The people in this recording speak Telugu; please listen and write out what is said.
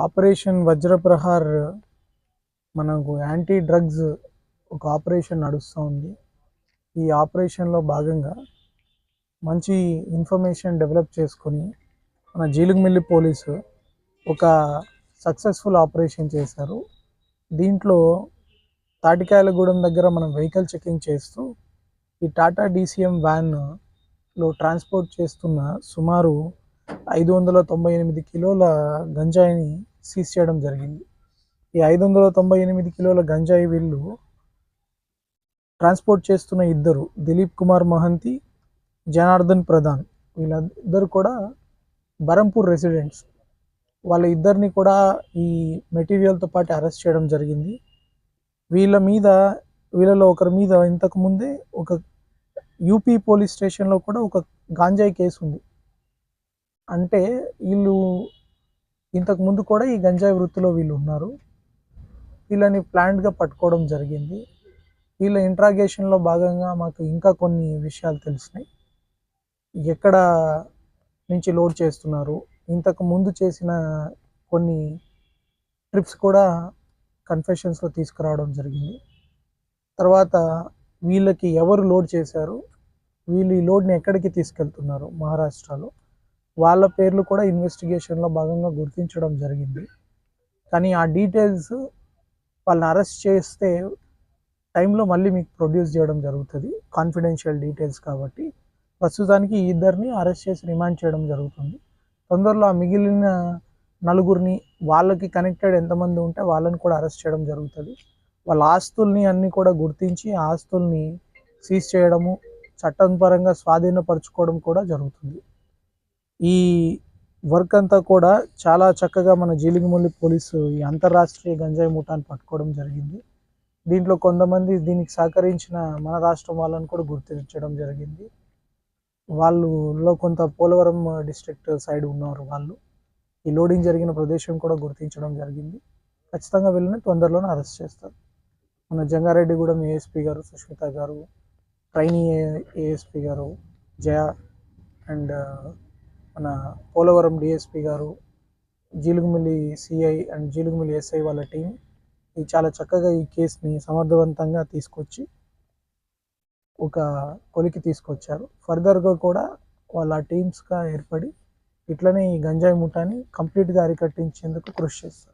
ఆపరేషన్ వజ్రప్రహార్ మనకు యాంటీ డ్రగ్స్ ఒక ఆపరేషన్ నడుస్తూ ఉంది. ఈ ఆపరేషన్లో భాగంగా మంచి ఇన్ఫర్మేషన్ డెవలప్ చేసుకొని మన జీలుగుమిల్లి పోలీసు ఒక సక్సెస్ఫుల్ ఆపరేషన్ చేశారు. దీంట్లో తాటికాయలగూడెం దగ్గర మనం వెహికల్ చెకింగ్ చేస్తూ ఈ టాటా డీసీఎం వ్యాన్లో ట్రాన్స్పోర్ట్ చేస్తున్న సుమారు 598 కిలోల గంజాయిని సీజ్ చేయడం జరిగింది. ఈ 598 కిలోల గంజాయి వీళ్ళు ట్రాన్స్పోర్ట్ చేస్తున్న ఇద్దరు దిలీప్ కుమార్ మహంతి, జనార్దన్ ప్రధాన్, వీళ్ళిద్దరు కూడా బరంపూర్ రెసిడెంట్స్. వాళ్ళ ఇద్దరిని కూడా ఈ మెటీరియల్తో పాటు అరెస్ట్ చేయడం జరిగింది. వీళ్ళలో ఒకరి మీద ఇంతకుముందే ఒక యూపీ పోలీస్ స్టేషన్లో కూడా ఒక గాంజాయి కేసు ఉంది. అంటే వీళ్ళు ఇంతకుముందు కూడా ఈ గంజాయి వృత్తిలో వీళ్ళు ఉన్నారు. వీళ్ళని ప్లాన్డ్గా పట్టుకోవడం జరిగింది. వీళ్ళ ఇంట్రాగేషన్లో భాగంగా మాకు ఇంకా కొన్ని విషయాలు తెలిసినాయి. ఎక్కడ నుంచి లోడ్ చేస్తున్నారు, ఇంతకు ముందు చేసిన కొన్ని ట్రిప్స్ కూడా కన్ఫెషన్స్లో తీసుకురావడం జరిగింది. తర్వాత వీళ్ళకి ఎవరు లోడ్ చేశారు, వీళ్ళు ఈ లోడ్ని ఎక్కడికి తీసుకెళ్తున్నారు మహారాష్ట్రలో, వాళ్ళ పేర్లు కూడా ఇన్వెస్టిగేషన్లో భాగంగా గుర్తించడం జరిగింది. కానీ ఆ డీటెయిల్స్ వాళ్ళని అరెస్ట్ చేస్తే టైంలో మళ్ళీ మీకు ప్రొడ్యూస్ చేయడం జరుగుతుంది, కాన్ఫిడెన్షియల్ డీటెయిల్స్ కాబట్టి. ప్రస్తుతానికి ఈ ఇద్దరిని అరెస్ట్ చేసి రిమాండ్ చేయడం జరుగుతుంది. తొందరలో ఆ మిగిలిన నలుగురిని, వాళ్ళకి కనెక్టెడ్ ఎంతమంది ఉంటే వాళ్ళని కూడా అరెస్ట్ చేయడం జరుగుతుంది. వాళ్ళ ఆస్తుల్ని అన్నీ కూడా గుర్తించి ఆ ఆస్తుల్ని సీజ్ చేయడము, చట్టపరంగా స్వాధీనపరచుకోవడం కూడా జరుగుతుంది. ఈ వర్క్ అంతా కూడా చాలా చక్కగా మన జీలుగుమిల్లి పోలీసు ఈ అంతర్రాష్ట్రీయ గంజాయి ముఠాన్ని పట్టుకోవడం జరిగింది. దీంట్లో కొంతమంది దీనికి సహకరించిన మన రాష్ట్రం వాళ్ళని కూడా గుర్తించడం జరిగింది. వాళ్ళలో కొంత పోలవరం డిస్ట్రిక్ట్ సైడ్ ఉన్నారు వాళ్ళు. ఈ లోడింగ్ జరిగిన ప్రదేశం కూడా గుర్తించడం జరిగింది. ఖచ్చితంగా వీళ్ళని తొందరలోనే అరెస్ట్ చేస్తారు. మన జంగారెడ్డిగూడెం ఏఎస్పీ గారు సుష్మిత గారు, ట్రైనీ ఏఎస్పీ గారు జయ, అండ్ మన పోలవరం డిఎస్పీ గారు, Jeelugumilli CI and Jeelugumilli SI వాళ్ళ టీం ఈ చాలా చక్కగా ఈ కేసుని సమర్థవంతంగా తీసుకొచ్చి ఒక కొలికి తీసుకొచ్చారు. ఫర్దర్గా కూడా వాళ్ళ టీమ్స్గా ఏర్పడి ఇట్లనే ఈ గంజాయి ముఠాని కంప్లీట్గా అరికట్టించేందుకు కృషి చేస్తారు.